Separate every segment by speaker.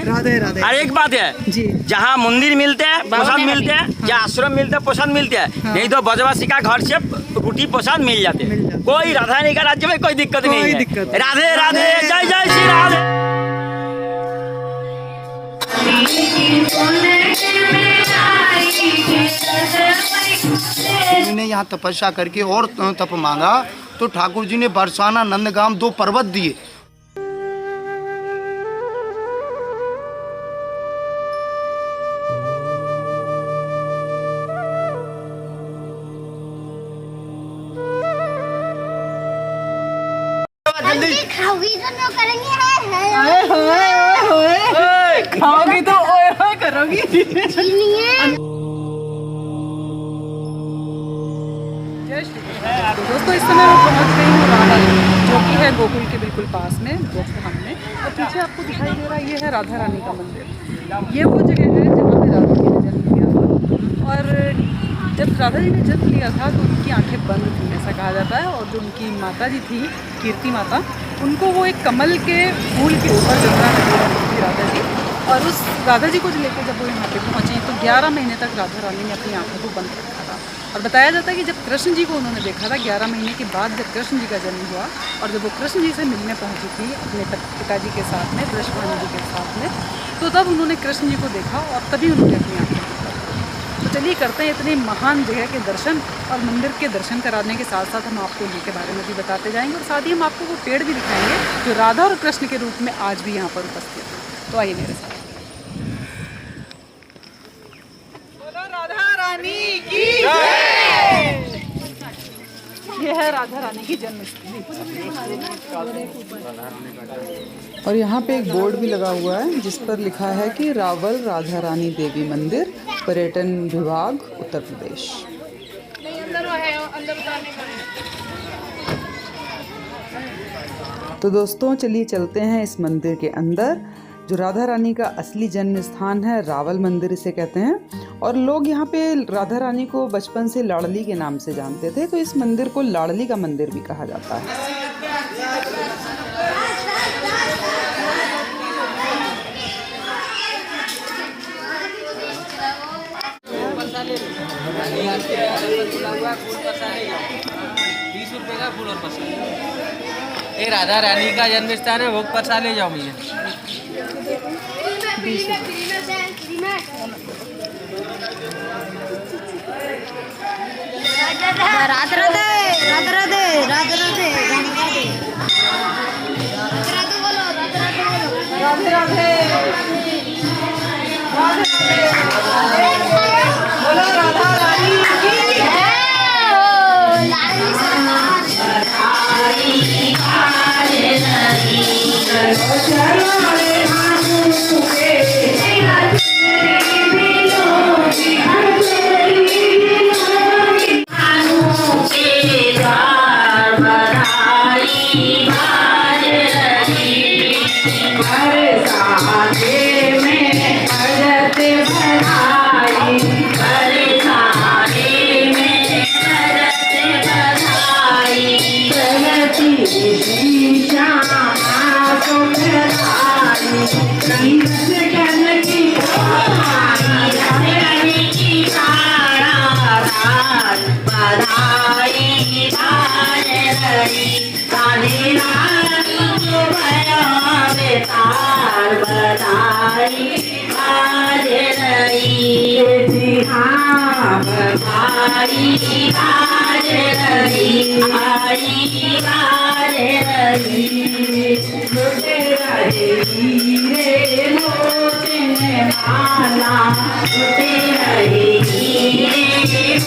Speaker 1: राधे राधे।
Speaker 2: और एक बात है
Speaker 1: जी,
Speaker 2: जहाँ मंदिर मिलते हैं प्रसाद मिलते हैं, जहाँ आश्रम मिलते हैं प्रसाद मिलते हैं, नहीं तो ब्रजवासी का घर से रोटी प्रसाद मिल जाते हैं। कोई राधा रानी का राज्य में कोई दिक्कत नहीं है। राधे राधे, जय जय श्री राधे।
Speaker 3: ने यहाँ तपस्या करके और तप मांगा तो ठाकुर जी ने बरसाना, नंदगाम 2 पर्वत दिए।
Speaker 4: खाओगी तो न करेंगे
Speaker 1: खाओगी तो ओए होए करोगी। दोस्तों इस समय मैं पहुंच गई हूँ राधा, जो कि है गोकुल के बिल्कुल पास में गोकुलधाम में। और पीछे आपको दिखाई दे रहा है ये है राधा रानी का मंदिर। ये वो जगह है जहाँ पे राधा जी ने जन्म लिया था। और जब राधा जी ने जन्म लिया था तो उनकी आंखें बंद थी, ऐसा कहा जाता है। और जो उनकी माता जी थी, कीर्ति माता, उनको वो एक कमल के फूल के ऊपर गंगा नदी थी राधा जी। और उस राधा जी को लेकर जब वो यहाँ पे पहुँची तो 11 महीने तक राधा रानी ने अपनी आंखों को बंद रखा था। और बताया जाता है कि जब कृष्ण जी को उन्होंने देखा था 11 महीने के बाद, जब कृष्ण जी का जन्म हुआ और जब वो कृष्ण जी से मिलने पहुँची थी अपने पिताजी के साथ में, वृषभानु जी के साथ में, तो तब उन्होंने कृष्ण जी को देखा और तभी उन्होंने अपनी आँखें बंद कर दी। तो चलिए करते हैं इतने महान जगह के दर्शन, और मंदिर के दर्शन कराने के साथ साथ हम आपको इनके बारे में भी बताते जाएंगे। और साथ ही हम आपको वो पेड़ भी दिखाएंगे जो राधा और कृष्ण के रूप में आज भी यहाँ पर उपस्थित है। तो आइए मेरे साथ। राधा रानी की ये है राधा रानी की जन्मस्थली। और यहाँ पे एक बोर्ड भी लगा हुआ है जिस पर लिखा है कि रावल राधा रानी देवी मंदिर, पर्यटन विभाग, उत्तर प्रदेश। तो दोस्तों चलिए चलते हैं इस मंदिर के अंदर, जो राधा रानी का असली जन्म स्थान है। रावल मंदिर इसे कहते हैं। और लोग यहाँ पे राधा रानी को बचपन से लाडली के नाम से जानते थे, तो इस मंदिर को लाडली का मंदिर भी कहा जाता है।
Speaker 5: ये राधा रानी का जन्म स्थान है, भोग प्रसाद ले जाओ मुझे।
Speaker 4: राधे राधे, राधे राधे, राधे राधे,
Speaker 1: राधे राधे, बोलो राधा रानी की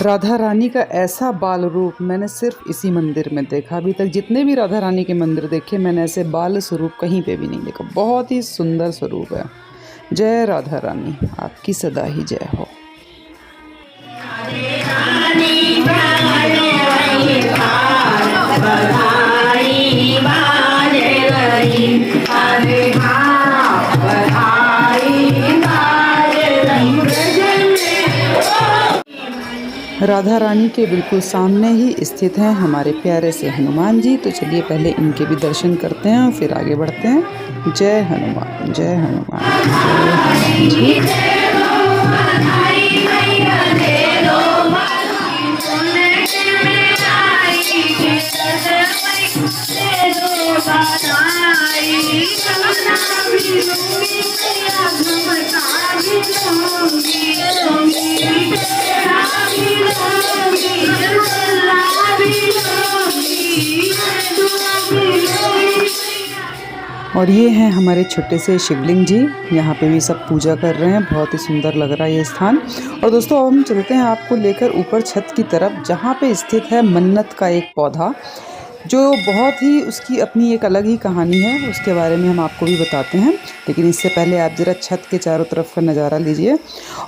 Speaker 1: राधा रानी का ऐसा बाल रूप मैंने सिर्फ इसी मंदिर में देखा। अभी तक जितने भी राधा रानी के मंदिर देखे मैंने ऐसे बाल स्वरूप कहीं पे भी नहीं देखा। बहुत ही सुंदर स्वरूप है। जय राधा रानी, आपकी सदा ही जय हो। राधा रानी के बिल्कुल सामने ही स्थित हैं हमारे प्यारे से हनुमान जी। तो चलिए पहले इनके भी दर्शन करते हैं और फिर आगे बढ़ते हैं। जय हनुमान, जय हनुमान। जी। और ये हैं हमारे छोटे से शिवलिंग जी, यहाँ पे भी सब पूजा कर रहे हैं। बहुत ही सुंदर लग रहा है ये स्थान। और दोस्तों अब हम चलते हैं आपको लेकर ऊपर छत की तरफ, जहाँ पे स्थित है मन्नत का एक पौधा, जो बहुत ही उसकी अपनी एक अलग ही कहानी है। उसके बारे में हम आपको भी बताते हैं, लेकिन इससे पहले आप ज़रा छत के चारों तरफ का नज़ारा लीजिए।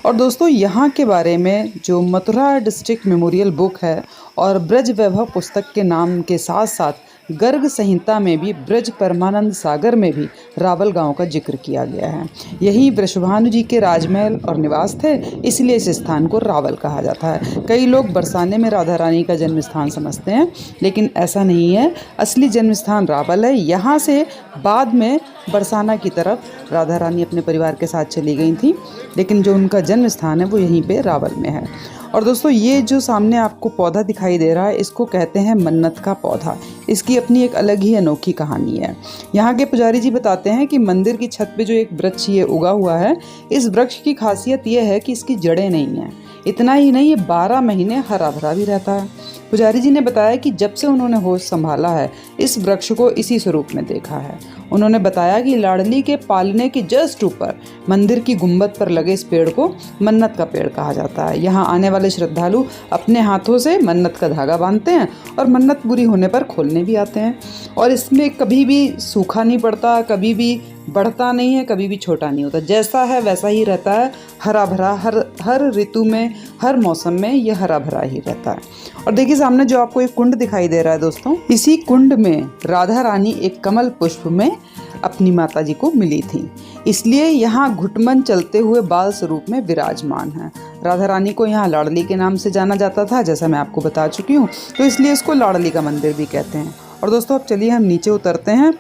Speaker 1: और दोस्तों यहाँ के बारे में जो मथुरा डिस्ट्रिक्ट मेमोरियल बुक है और ब्रज वैभव पुस्तक के नाम के साथ साथ गर्ग संहिता में भी ब्रज परमानंद सागर में भी रावल गांव का जिक्र किया गया है। यही वृषभानु जी के राजमहल और निवास थे, इसलिए इस स्थान को रावल कहा जाता है। कई लोग बरसाने में राधा रानी का जन्म स्थान समझते हैं, लेकिन ऐसा नहीं है। असली जन्म स्थान रावल है। यहाँ से बाद में बरसाना की तरफ राधा रानी अपने परिवार के साथ चली गई थी, लेकिन जो उनका जन्म स्थान है वो यहीं पे रावल में है। और दोस्तों ये जो सामने आपको पौधा दिखाई दे रहा है, इसको कहते हैं मन्नत का पौधा। इसकी अपनी एक अलग ही अनोखी कहानी है। यहाँ के पुजारी जी बताते हैं कि मंदिर की छत पे जो एक वृक्ष ये उगा हुआ है, इस वृक्ष की खासियत ये है कि इसकी जड़ें नहीं हैं। इतना ही नहीं, ये 12 महीने हरा भरा भी रहता है। पुजारी जी ने बताया कि जब से उन्होंने होश संभाला है, इस वृक्ष को इसी स्वरूप में देखा है। उन्होंने बताया कि लाडली के पालने के जस्ट ऊपर मंदिर की गुंबद पर लगे इस पेड़ को मन्नत का पेड़ कहा जाता है। यहाँ आने वाले श्रद्धालु अपने हाथों से मन्नत का धागा बांधते हैं और मन्नत पूरी होने पर खोलने भी आते हैं। और इसमें कभी भी सूखा नहीं पड़ता, कभी भी बढ़ता नहीं है, कभी भी छोटा नहीं होता। जैसा है वैसा ही रहता है, हरा भरा। हर ऋतु में, हर मौसम में ये हरा भरा ही रहता है। और देखिए सामने जो आपको एक कुंड दिखाई दे रहा है दोस्तों, इसी कुंड में राधा रानी एक कमल पुष्प में अपनी माता जी को मिली थी, इसलिए यहाँ घुटमन चलते हुए बाल स्वरूप में विराजमान है। राधा रानी को यहाँ लाडली के नाम से जाना जाता था, जैसा मैं आपको बता चुकी हूँ, तो इसलिए इसको लाडली का मंदिर भी कहते हैं। और दोस्तों अब चलिए हम नीचे उतरते हैं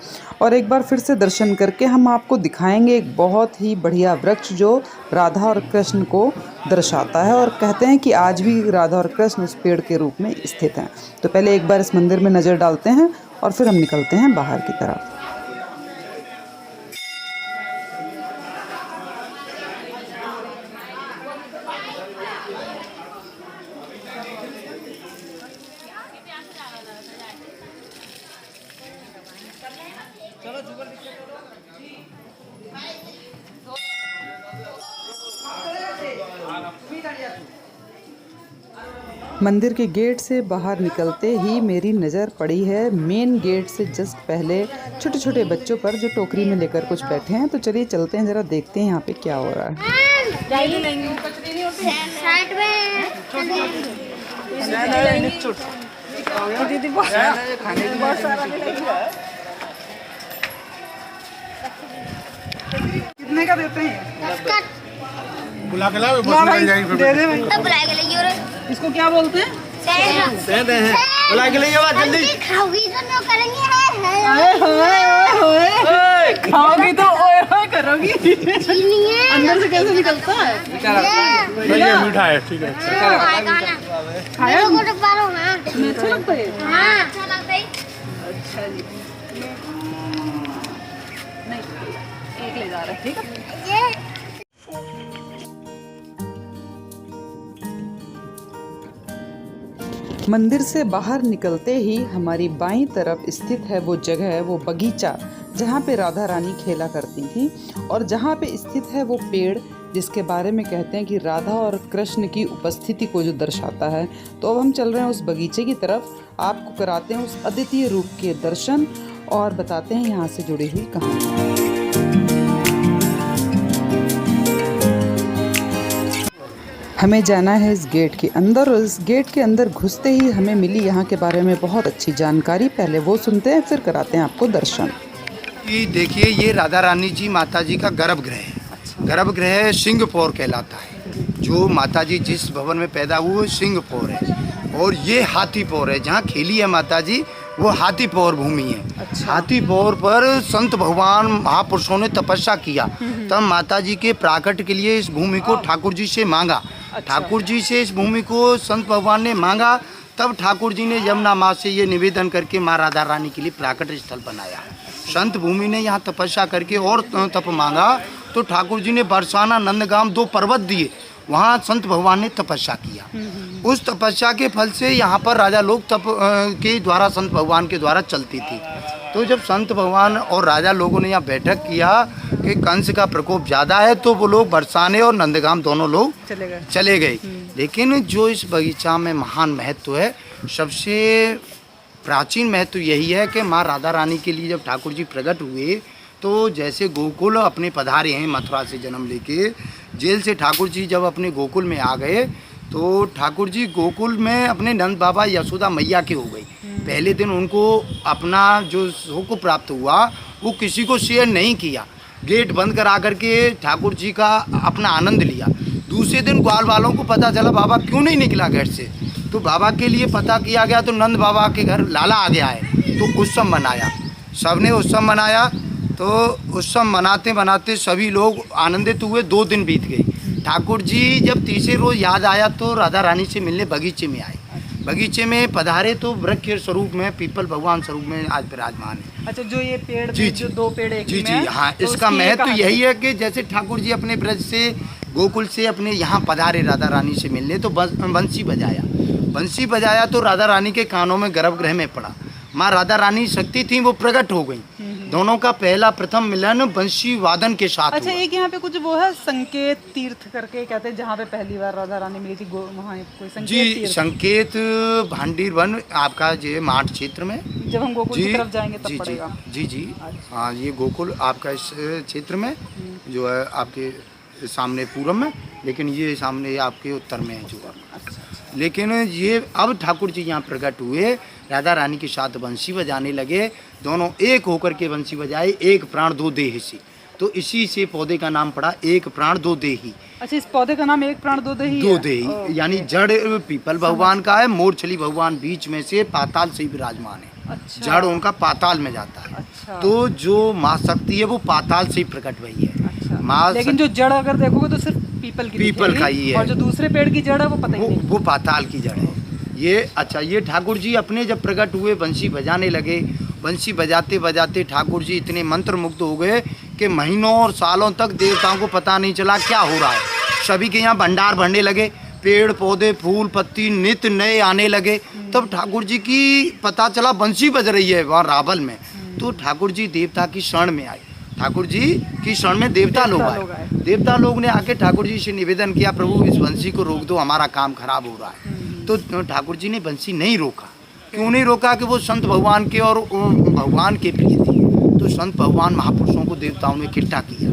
Speaker 1: और एक बार फिर से दर्शन करके हम आपको दिखाएंगे एक बहुत ही बढ़िया वृक्ष जो राधा और कृष्ण को दर्शाता है। और कहते हैं कि आज भी राधा और कृष्ण उस पेड़ के रूप में स्थित हैं। तो पहले एक बार इस मंदिर में नज़र डालते हैं और फिर हम निकलते हैं बाहर की तरफ। मंदिर के गेट से बाहर निकलते ही मेरी नज़र पड़ी है मेन गेट से जस्ट पहले छोटे छोटे बच्चों पर, जो टोकरी में लेकर कुछ बैठे हैं। तो चलिए चलते हैं, ज़रा देखते हैं यहाँ पे क्या हो रहा है। कितने का देते हैं?
Speaker 6: बुला के लाओ, दे दे भाई।
Speaker 4: बुला के लाइए रे।
Speaker 1: इसको क्या बोलते हैं?
Speaker 6: दे हैं, बुला के लिए बात जल्दी।
Speaker 4: खाओगी तो न करेंगे।
Speaker 1: खाओगी तो ओए ओए करोगी।
Speaker 4: चीनी है।
Speaker 1: अंदर से कैसे निकलता है?
Speaker 6: ये मीठा है, ठीक है।
Speaker 4: खाया को तो पारो ना।
Speaker 1: अच्छा लगता है।
Speaker 4: हां अच्छा लगता है।
Speaker 1: अच्छा जी, नहीं एक ले जा रहा है, ठीक है।
Speaker 4: ये
Speaker 1: मंदिर से बाहर निकलते ही हमारी बाईं तरफ स्थित है वो जगह, वो बगीचा जहाँ पे राधा रानी खेला करती थी, और जहाँ पे स्थित है वो पेड़ जिसके बारे में कहते हैं कि राधा और कृष्ण की उपस्थिति को जो दर्शाता है। तो अब हम चल रहे हैं उस बगीचे की तरफ, आपको कराते हैं उस अद्वितीय रूप के दर्शन और बताते हैं यहाँ से जुड़ी हुई कहानी। हमें जाना है इस गेट के अंदर, और इस गेट के अंदर घुसते ही हमें मिली यहाँ के बारे में बहुत अच्छी जानकारी। पहले वो सुनते हैं, फिर कराते हैं आपको दर्शन।
Speaker 3: ये देखिए, ये राधा रानी जी माता जी का गर्भगृह है। गर्भगृह सिंहपौर कहलाता है। जो माता जी जिस भवन में पैदा हुए वो सिंहपौर है, और ये हाथीपौर है जहाँ खेली है माता जी, वो हाथीपौर भूमि है। हाथीपौर पर संत भगवान महापुरुषों ने तपस्या किया, तब माता जी के प्राकट के लिए इस भूमि को ठाकुर जी से मांगा। ठाकुर जी से इस भूमि को संत भगवान ने मांगा, तब ठाकुर जी ने यमुना माँ से ये निवेदन करके माँ राधा रानी के लिए प्राकट स्थल बनाया। संत भूमि ने यहाँ तपस्या करके और तप मांगा, तो ठाकुर जी ने बरसाना नंदगाम 2 पर्वत दिए, वहाँ संत भगवान ने तपस्या किया। उस तपस्या के फल से यहाँ पर राजा लोग तप के द्वारा संत भगवान के द्वारा चलती थी। तो जब संत भगवान और राजा लोगों ने यहाँ बैठक किया कि कंस का प्रकोप ज़्यादा है, तो वो लोग बरसाने और नंदगाम दोनों लोग चले गए। लेकिन जो इस बगीचा में महान महत्व है, सबसे प्राचीन महत्व यही है कि माँ राधा रानी के लिए जब ठाकुर जी प्रकट हुए, तो जैसे गोकुल अपने पधारे हैं मथुरा से जन्म लेके, जेल से ठाकुर जी जब अपने गोकुल में आ गए, तो ठाकुर जी गोकुल में अपने नंद बाबा यशोदा मैया के हो गई। पहले दिन उनको अपना जो सुख प्राप्त हुआ वो किसी को शेयर नहीं किया, गेट बंद करा करके ठाकुर जी का अपना आनंद लिया। दूसरे दिन ग्वाल वालों को पता चला बाबा क्यों नहीं निकला घर से, तो बाबा के लिए पता किया गया, तो नंद बाबा के घर लाला आ गया है, तो उत्सव मनाया, सबने उत्सव मनाया। तो उत्सव मनाते मनाते सभी लोग आनंदित हुए। 2 दिन बीत गए। ठाकुर जी जब तीसरे रोज याद आया तो राधा रानी से मिलने बगीचे में आए। बगीचे में पधारे तो वृक्ष के स्वरूप में, पीपल भगवान स्वरूप में आज विराजमान है।
Speaker 1: अच्छा, जो ये पेड़
Speaker 3: जी,
Speaker 1: जो 2 पेड़ एक
Speaker 3: जी
Speaker 1: में है,
Speaker 3: हाँ,
Speaker 1: तो
Speaker 3: इसका
Speaker 1: उसकी
Speaker 3: महत्व
Speaker 1: कहानी-
Speaker 3: यही है कि जैसे ठाकुर जी अपने ब्रज से गोकुल से अपने यहाँ पधारे राधा रानी से मिलने, तो बंसी बजाया। बंसी बजाया तो राधा रानी के कानों में गर्भगृह में पड़ा। माँ राधा रानी शक्ति थी, वो प्रकट हो गई। दोनों का पहला प्रथम मिलन बंसी वादन के साथ
Speaker 1: अच्छा,
Speaker 3: हुआ।
Speaker 1: एक यहाँ पे कुछ वो है संकेत तीर्थ करके कहते हैं, जहाँ पे पहली बार राधा रानी मिली थी, वहाँ कोई संकेत
Speaker 3: जी,
Speaker 1: तीर्थ।
Speaker 3: संकेत भांडीर वन आपका जो माठ क्षेत्र में,
Speaker 1: जब हम गोकुल की तरफ जाएंगे तब
Speaker 3: जी
Speaker 1: पड़ेगा।
Speaker 3: जी जी हाँ, ये गोकुल आपका इस क्षेत्र में जो है आपके सामने पूर्व में, लेकिन ये सामने आपके उत्तर में है जो लेकिन ये अब ठाकुर जी यहाँ प्रकट हुए, राधा रानी के साथ बंसी बजाने लगे। दोनों एक होकर के बंसी बजाए, एक प्राण दो देह से, तो इसी से पौधे का नाम पड़ा एक प्राण दो देही।
Speaker 1: अच्छा, इस पौधे का नाम एक प्राण दो देही
Speaker 3: दो
Speaker 1: है?
Speaker 3: देही यानी जड़ पीपल भगवान का है, मोरछली भगवान बीच में से पाताल से ही विराजमान है।
Speaker 1: अच्छा।
Speaker 3: जड़ उनका पाताल में जाता है।
Speaker 1: अच्छा।
Speaker 3: तो जो माँ शक्ति है वो पाताल से ही प्रकट हुई है।
Speaker 1: अच्छा।
Speaker 3: माँ
Speaker 1: लेकिन जो जड़ अगर देखोगे तो सिर्फ पीपल की
Speaker 3: पीपल
Speaker 1: दिखेगी,
Speaker 3: का ही है।
Speaker 1: और जो दूसरे पेड़ की जड़ है वो पता ही नहीं।
Speaker 3: वो पाताल की जड़ है। ये अच्छा, ये ठाकुर जी अपने जब प्रकट हुए बंसी बजाने लगे। बंसी बजाते बजाते ठाकुर जी इतने मंत्र मुग्ध हो गए कि महीनों और सालों तक देवताओं को पता नहीं चला क्या हो रहा है। सभी के यहाँ भंडार भरने लगे, पेड़ पौधे फूल पत्ती नित्य नए आने लगे। तब ठाकुर जी की पता चला बंसी बज रही है वहाँ रावल में। तो ठाकुर जी देवता की शरण में आए। ठाकुर जी की शरण में देवता लोग आए। देवता लोग ने आके ठाकुर जी से निवेदन किया, प्रभु इस बंसी को रोक दो, हमारा काम खराब हो रहा है। तो ठाकुर जी ने बंसी नहीं रोका। क्यों नहीं रोका? कि वो संत भगवान के और भगवान के प्रिय थी। तो संत भगवान महापुरुषों को देवताओं ने इकट्ठा किया,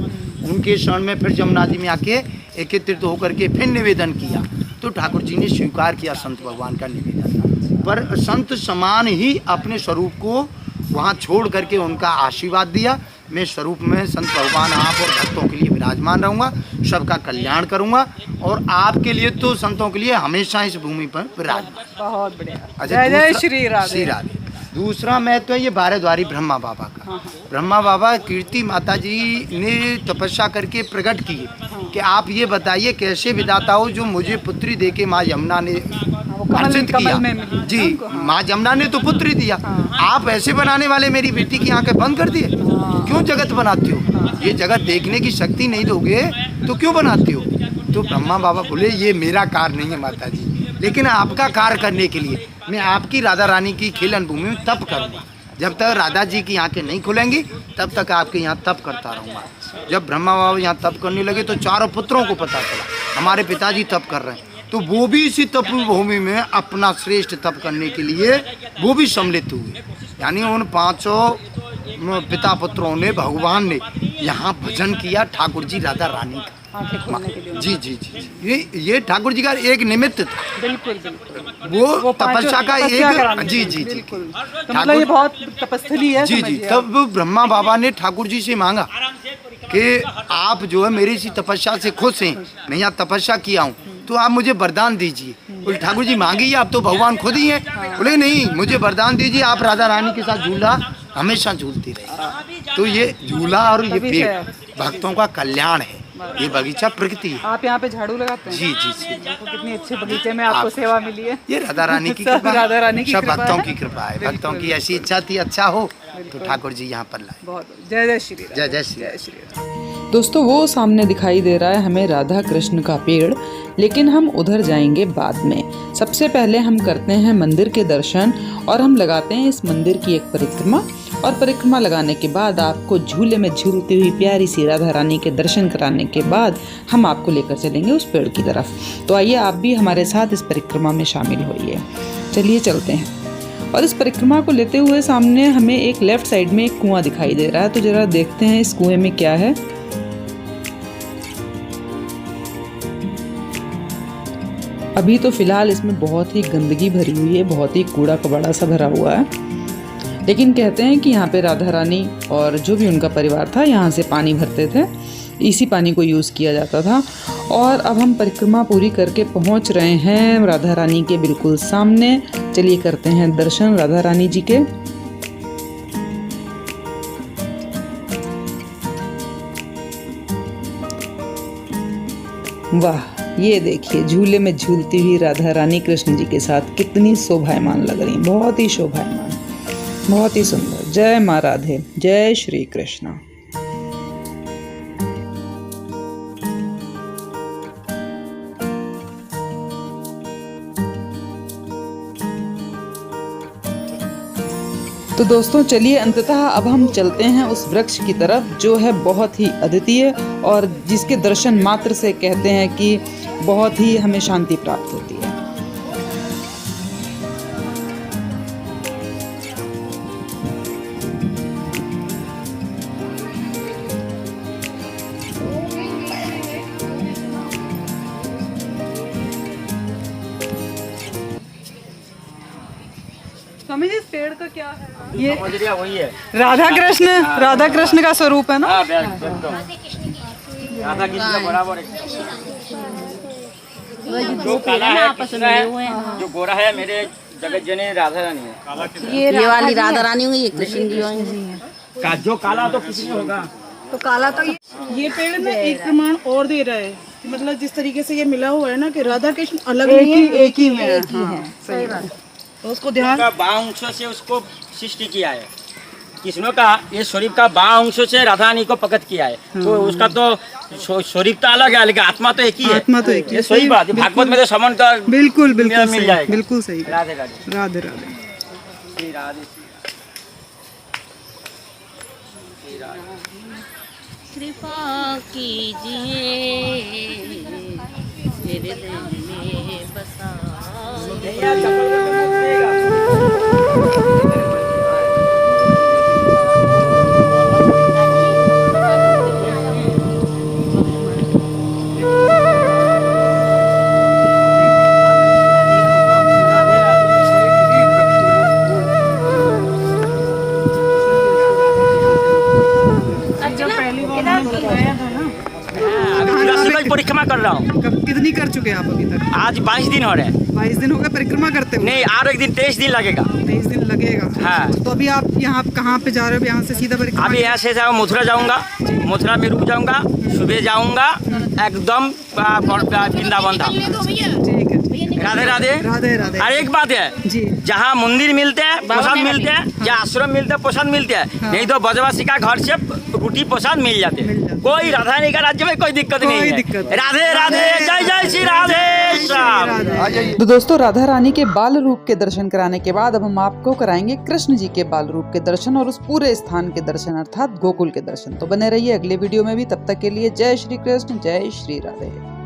Speaker 3: उनके शरण में फिर जमुना जी में आके एकत्रित होकर के फिर निवेदन किया। तो ठाकुर जी ने स्वीकार किया संत भगवान का निवेदन, पर संत समान ही अपने स्वरूप को वहाँ छोड़ करके उनका आशीर्वाद दिया। मैं स्वरूप में संत भगवान आप और भक्तों के लिए विराजमान रहूँगा, सबका कल्याण करूँगा, और आपके लिए तो संतों के लिए हमेशा इस भूमि पर विराजमान।
Speaker 1: बहुत बढ़िया।
Speaker 3: अच्छा,
Speaker 1: जय जय
Speaker 3: दूसरा-
Speaker 1: श्री राधे।
Speaker 3: श्री राधे। दूसरा महत्व है ये बारेद्वारी ब्रह्मा बाबा का। ब्रह्मा बाबा कीर्ति माता जी ने तपस्या करके प्रकट किए कि आप ये बताइए कैसे विधाता हो जो मुझे पुत्री दे के माँ यमुना ने अर्जित किया।
Speaker 1: में मिली
Speaker 3: जी,
Speaker 1: उनको, हाँ।
Speaker 3: माँ यमुना ने तो पुत्री दिया, आप ऐसे बनाने वाले मेरी बेटी की आंखें बंद कर दिए। क्यों जगत बनाते हो? ये जगत देखने की शक्ति नहीं दोगे तो क्यों बनाते हो? तो ब्रह्मा बाबा बोले ये मेरा कार्य नहीं है माता जी, लेकिन आपका कार्य करने के लिए मैं आपकी राधा रानी की खेलन भूमि में तप करूँगा। जब तक राधा जी की आंखें नहीं खुलेंगी तब तक आपके यहाँ तप करता रहूँगा। जब ब्रह्मा बाबा यहाँ तप करने लगे तो चारों पुत्रों को पता चला हमारे पिताजी तप कर रहे हैं। तो वो भी इसी तप भूमि में अपना श्रेष्ठ तप करने के लिए वो भी सम्मिलित हुए। यानी उन 5 पिता पुत्रों ने, भगवान ने यहाँ भजन किया ठाकुर जी राधा रानी का।
Speaker 1: आंखें खोलने के लिए।
Speaker 3: जी जी जी जी, ये ठाकुर जी का एक निमित्त था।
Speaker 1: बिल्कुल बिल्कुल।
Speaker 3: वो तपस्या का
Speaker 1: तपस्या कराने
Speaker 3: एक
Speaker 1: के लिए,
Speaker 3: जी जी जी
Speaker 1: बिल्कुल। तो मतलब ये बहुत तपस्थली है।
Speaker 3: जी जी।
Speaker 1: समझिए।
Speaker 3: तब ब्रह्मा बाबा ने ठाकुर जी से मांगा कि आप जो है मेरी इसी तपस्या से खुश हैं, मैं यहाँ तपस्या किया हूँ, तो आप मुझे वरदान दीजिए। बोले ठाकुर जी मांगिए, आप तो भगवान खुद ही हैं। बोले नहीं, मुझे वरदान दीजिए, आप राधा रानी के साथ झूला हमेशा झूलती रहे। तो ये झूला और ये
Speaker 1: तभी से
Speaker 3: पेड़ भक्तों का कल्याण है, ये बगीचा प्रकृति है।
Speaker 1: आप यहाँ पे झाड़ू लगाते हैं?
Speaker 3: जी जी जी।
Speaker 1: देखो कितनी अच्छे बगीचे में आपको सेवा मिली है।
Speaker 3: ये राधा रानी की
Speaker 1: सब
Speaker 3: कृपा है।
Speaker 1: राधा रानी की
Speaker 3: सब
Speaker 1: कृपा
Speaker 3: भक्तों
Speaker 1: है।
Speaker 3: की कृपा है। भक्तों की ऐसी इच्छा थी अच्छा हो तो ठाकुर जी यहाँ पर लाए।
Speaker 1: बहुत जय जय श्री राम।
Speaker 3: जय जय श्री राम।
Speaker 1: जय श्री राम। दोस्तों वो सामने दिखाई दे रहा है हमें राधा कृष्ण का पेड़, लेकिन हम उधर जाएंगे बाद में। सबसे पहले हम करते हैं मंदिर के दर्शन और हम लगाते हैं इस मंदिर की एक परिक्रमा, और परिक्रमा लगाने के बाद आपको झूले में झूलती हुई प्यारी सी राधा रानी के दर्शन कराने के बाद हम आपको लेकर चलेंगे उस पेड़ की तरफ। तो आइए आप भी हमारे साथ इस परिक्रमा में शामिल होइए। चलिए चलते हैं। और इस परिक्रमा को लेते हुए सामने हमें एक लेफ्ट साइड में एक कुआं दिखाई दे रहा है, तो जरा देखते हैं इस कुएं में क्या है। अभी तो फिलहाल इसमें बहुत ही गंदगी भरी हुई है, बहुत ही कूड़ा कबाड़ा सा भरा हुआ है, लेकिन कहते हैं कि यहाँ पे राधा रानी और जो भी उनका परिवार था यहाँ से पानी भरते थे, इसी पानी को यूज़ किया जाता था। और अब हम परिक्रमा पूरी करके पहुँच रहे हैं राधा रानी के बिल्कुल सामने। चलिए करते हैं दर्शन राधा रानी जी के। वाह, ये देखिए झूले में झूलती हुई राधा रानी कृष्ण जी के साथ कितनी शोभायमान लग रही, बहुत ही शोभायमान, बहुत ही सुंदर। जय माँ राधे, जय श्री कृष्ण। तो दोस्तों चलिए अंततः अब हम चलते हैं उस वृक्ष की तरफ जो है बहुत ही अद्वितीय और जिसके दर्शन मात्र से कहते हैं कि बहुत ही हमें शांति प्राप्त होती है। स्वामी जी इस पेड़ का क्या है? ये
Speaker 2: वही है
Speaker 1: राधा कृष्ण का स्वरूप है ना?
Speaker 2: राधा कृष्ण बराबर जो काला है कृष्ण है, जो गोरा है मेरे जगत जननी राधा रानी है।
Speaker 4: ये वाली राधा रानी हुई, ये कृष्ण जी होंगे।
Speaker 2: जो काला तो किसी में होगा।
Speaker 4: तो काला तो
Speaker 7: ये पेड़ में एक प्रमाण और दे रहा है, मतलब जिस तरीके से ये मिला हुआ है ना कि राधा कृष्ण अलग नहीं है, एक ही है।
Speaker 1: सही बात।
Speaker 7: तो उसको ध्यान
Speaker 2: बाँ अंशों से उसको सृष्टि किया है। कृष्णों का ये शरीफ का बाँ अंशों से राधा रानी को प्रकट किया है। तो उसका तो शरीफ तो अलग है, लेकिन आत्मा तो एक ही है।
Speaker 1: आत्मा तो एक ही
Speaker 2: ये सही बात है। भागवत में तो समन का
Speaker 1: बिल्कुल बिल्कुल
Speaker 2: मिल
Speaker 1: सही,
Speaker 2: जाएगा।
Speaker 1: बिल्कुल सही।
Speaker 2: राधे राधे
Speaker 1: राधे राधे।
Speaker 2: श्री राधे
Speaker 4: कृपा कीजिए मेरे दिल में बसा।
Speaker 2: परिक्रमा कर रहा हूँ।
Speaker 1: कितनी कर चुके हैं आप अभी तक?
Speaker 2: आज 22 दिन हो रहे हैं।
Speaker 1: 22 दिन हो गए परिक्रमा करते हुए?
Speaker 2: नहीं, और एक दिन 23 दिन लगेगा।
Speaker 1: 23 दिन लगेगा।
Speaker 2: हाँ।
Speaker 1: तो अभी आप यहाँ कहाँ पे जा रहे हो? यहाँ से सीधा परिक्रमा?
Speaker 2: अभी यहाँ से जाऊँ मथुरा जाऊँगा, मथुरा में रुक जाऊँगा, सुबह जाऊँगा एकदम वृंदावन धाम।
Speaker 1: ठीक है।
Speaker 2: राधे राधे
Speaker 1: राधे राधे।
Speaker 2: और एक बात है
Speaker 1: जी।
Speaker 2: जहाँ मंदिर मिलते हैं प्रसाद मिलते हैं, जहाँ आश्रम मिलते हैं प्रसाद मिलते हैं, नहीं तो ब्रजवासी का घर से रोटी प्रसाद मिल जाते हैं। कोई राधा रानी का राज्य में कोई दिक्कत नहीं है। राधे राधे, जय जय श्री राधे श्याम।
Speaker 1: तो दोस्तों राधा रानी के बाल रूप के दर्शन कराने के बाद अब हम आपको कराएंगे कृष्ण जी के बाल रूप के दर्शन और उस पूरे स्थान के दर्शन अर्थात गोकुल के दर्शन। तो बने रहिए अगले वीडियो में भी, तब तक के लिए जय श्री कृष्ण, जय श्री राधे।